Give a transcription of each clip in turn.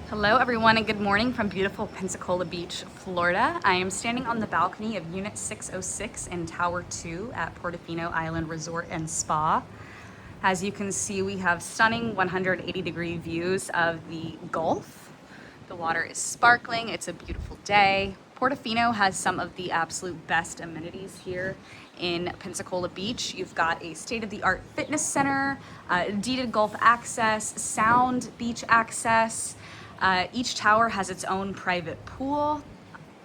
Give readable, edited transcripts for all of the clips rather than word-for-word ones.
Hello everyone and good morning from beautiful Pensacola Beach, Florida. I am standing on the balcony of Unit 606 in Tower 2 at Portofino Island Resort and Spa. As you can see, we have stunning 180-degree views of the Gulf. The water is sparkling, it's a beautiful day. Portofino has some of the absolute best amenities here in Pensacola Beach. You've got a state-of-the-art fitness center, deeded Gulf access, sound beach access. Each tower has its own private pool,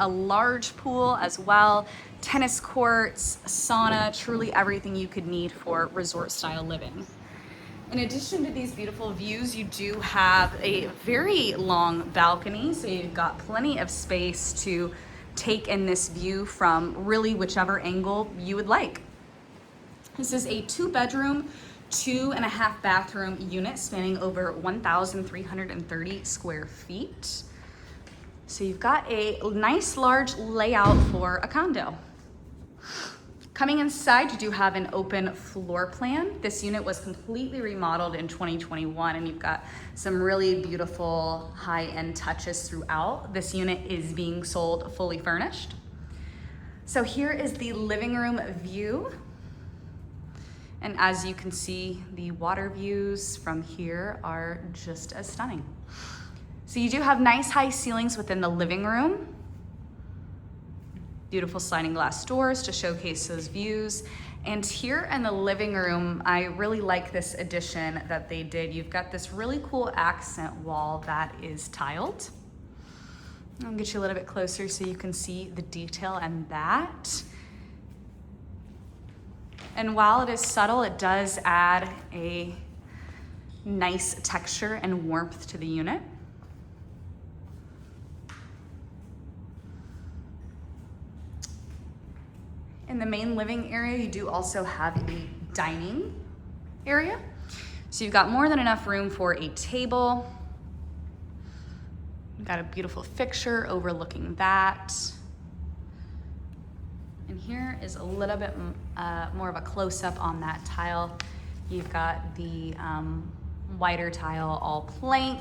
a large pool as well, tennis courts, sauna, truly everything you could need for resort-style living. In addition to these beautiful views, you do have a very long balcony, so you've got plenty of space to take in this view from really whichever angle you would like. This is a 2-bedroom, 2.5 bathroom unit spanning over 1,330 square feet. So you've got a nice large layout for a condo. Coming inside, you do have an open floor plan. This unit was completely remodeled in 2021 and you've got some really beautiful high-end touches throughout. This unit is being sold fully furnished. So here is the living room view. And as you can see, the water views from here are just as stunning. So you do have nice high ceilings within the living room. Beautiful sliding glass doors to showcase those views. And here in the living room, I really like this addition that they did. You've got this really cool accent wall that is tiled. I'll get you a little bit closer so you can see the detail and that. And while it is subtle, it does add a nice texture and warmth to the unit. In the main living area, you do also have a dining area. So you've got more than enough room for a table. You've got a beautiful fixture overlooking that. And here is a little bit more of a close-up on that tile. You've got the whiter tile, all plank,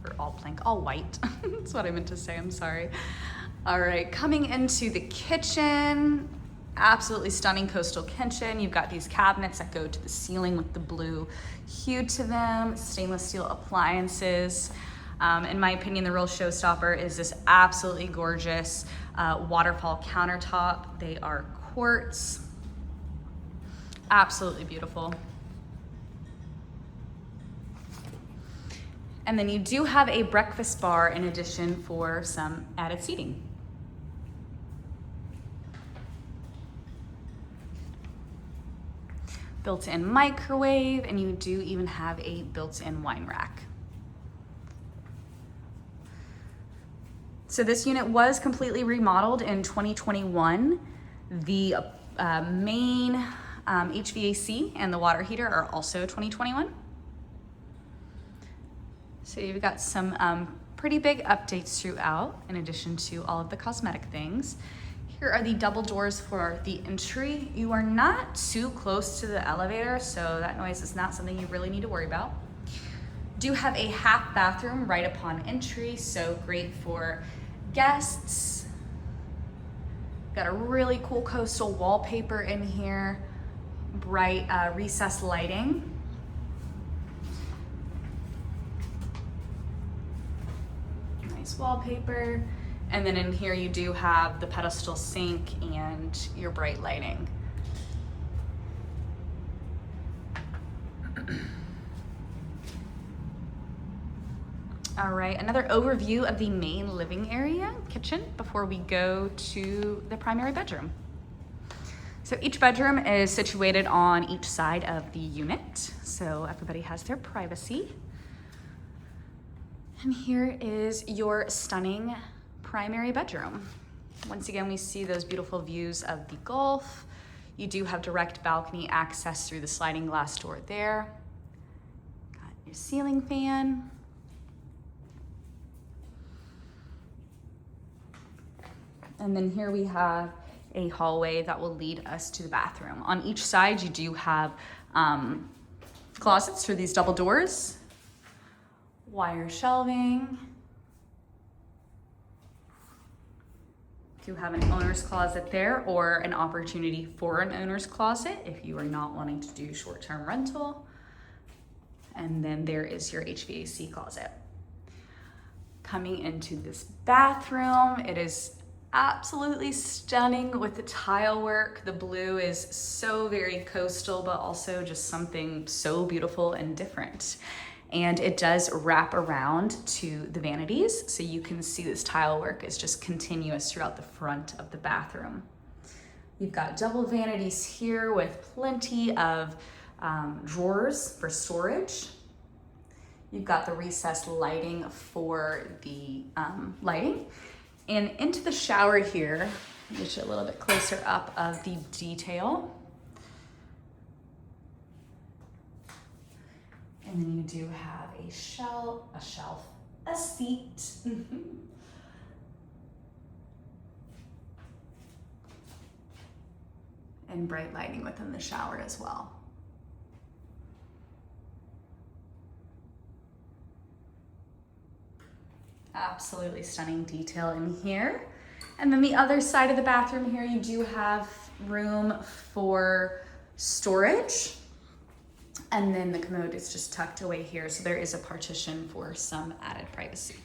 or all white. That's what I meant to say, I'm sorry. All right, coming into the kitchen, absolutely stunning coastal kitchen. You've got these cabinets that go to the ceiling with the blue hue to them, stainless steel appliances. In my opinion, the real showstopper is this absolutely gorgeous waterfall countertop. They are quartz, absolutely beautiful. And then you do have a breakfast bar in addition for some added seating. Built-in microwave, and you do even have a built-in wine rack. So this unit was completely remodeled in 2021. The main HVAC and the water heater are also 2021. So you've got some pretty big updates throughout, in addition to all of the cosmetic things. Here are the double doors for the entry. You are not too close to the elevator, so that noise is not something you really need to worry about. Do have a half bathroom right upon entry, so great for guests. Got a really cool coastal wallpaper in here, bright recessed lighting. Nice wallpaper. And then in here you do have the pedestal sink and your bright lighting. All right, another overview of the main living area, kitchen, before we go to the primary bedroom. So each bedroom is situated on each side of the unit, so everybody has their privacy. And here is your stunning primary bedroom. Once again, we see those beautiful views of the Gulf. You do have direct balcony access through the sliding glass door there. Got your ceiling fan. And then here we have a hallway that will lead us to the bathroom. On each side, you do have closets through these double doors. Wire shelving. Do have an owner's closet there, or an opportunity for an owner's closet if you are not wanting to do short-term rental. And then there is your HVAC closet. Coming into this bathroom, it is absolutely stunning with the tile work. The blue is so very coastal, but also just something so beautiful and different. And it does wrap around to the vanities, so you can see this tile work is just continuous throughout the front of the bathroom. You've got double vanities here with plenty of drawers for storage. You've got the recessed lighting for the lighting. And into the shower here, get you a little bit closer up of the detail. And then you do have a seat. And bright lighting within the shower as well. Absolutely stunning detail in here. And then the other side of the bathroom here, you do have room for storage. And then the commode is just tucked away here, so there is a partition for some added privacy.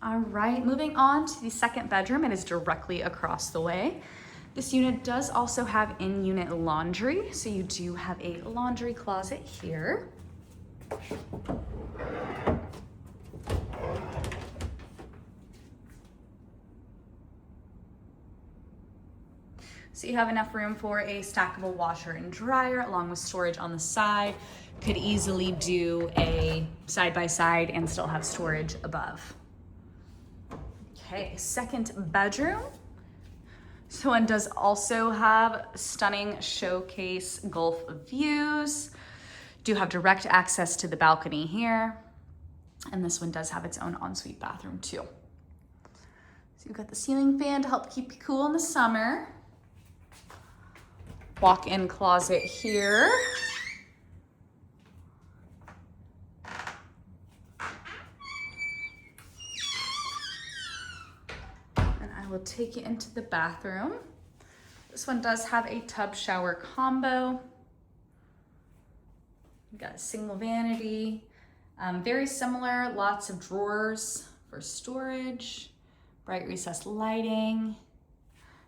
All right, moving on to the second bedroom. It is directly across the way. This unit does also have in-unit laundry, so you do have a laundry closet here. So you have enough room for a stackable washer and dryer along with storage on the side. Could easily do a side-by-side and still have storage above. Okay, second bedroom. This one does also have stunning showcase Gulf views. Do have direct access to the balcony here. And this one does have its own ensuite bathroom too. So you've got the ceiling fan to help keep you cool in the summer. Walk-in closet here. And I will take you into the bathroom. This one does have a tub shower combo. You've got a single vanity. Very similar, lots of drawers for storage, bright recessed lighting.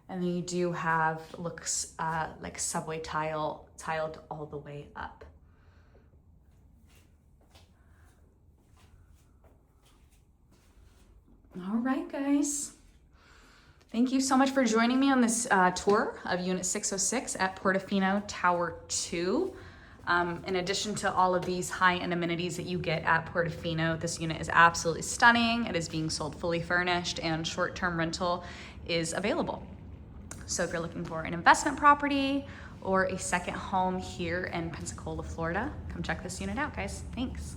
And then you do have, looks like subway tiled all the way up. All right, guys. Thank you so much for joining me on this tour of Unit 606 at Portofino Tower 2. In addition to all of these high-end amenities that you get at Portofino, this unit is absolutely stunning. It is being sold fully furnished, and short-term rental is available. So if you're looking for an investment property or a second home here in Pensacola, Florida, come check this unit out, guys. Thanks.